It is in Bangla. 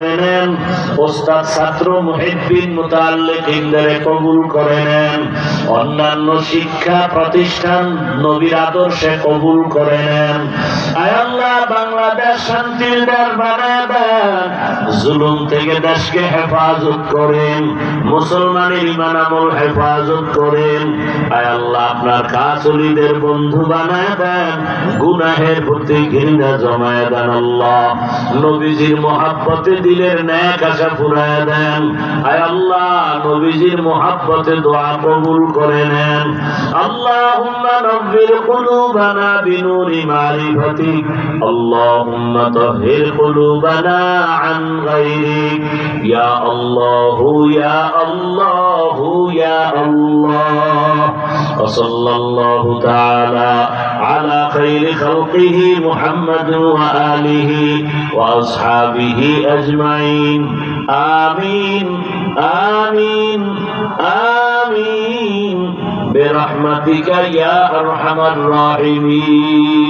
নেন, ওস্তাদ ছাত্র মুহিদ্দিন মুতাআল্লিকিনদের কবুল করে নেন, অন্যান্য শিক্ষা প্রতিষ্ঠান নবীর আদর্শে কবুল করে নেন। আয় আল্লাহ, বাংলাদেশ শান্তির দেশ বানায় দেন, জুলুম থেকে দেশকে হেফাজত করেন, মুসলমানের ঈমান আমল হেফাজত করেন। আয় আল্লাহ, আপনার কাজলীদের বন্ধু বানায় দেন, গুনাহের প্রতি ঘৃণা জমায় দেন। আল্লাহ, নবীজির মহব্বতে দিলের নেক আশা পুরায় দেন। আয় আল্লাহ, নবীজির মহব্বতে দোয়া কবুল করে নেন। আল্লাহুম্মা নব্বির কুলুবানা বিনুরি মারিফাতিক, আল্লাহুম্মা তাহহির কুলুবানা আন গায়রিক, ইয়া আল্লাহু ইয়া আল্লাহু ইয়া আল্লাহ। ওয়া সাল্লাল্লাহু তাআলা আলা খায়রি খালকিহি মুহাম্মাদ ওয়া আলিহি ওয়া আসহাবিহি আজমাইন। আমিন আমিন আমিন বিরহমাতিকা ইয়া আরহামার রাহিমিন।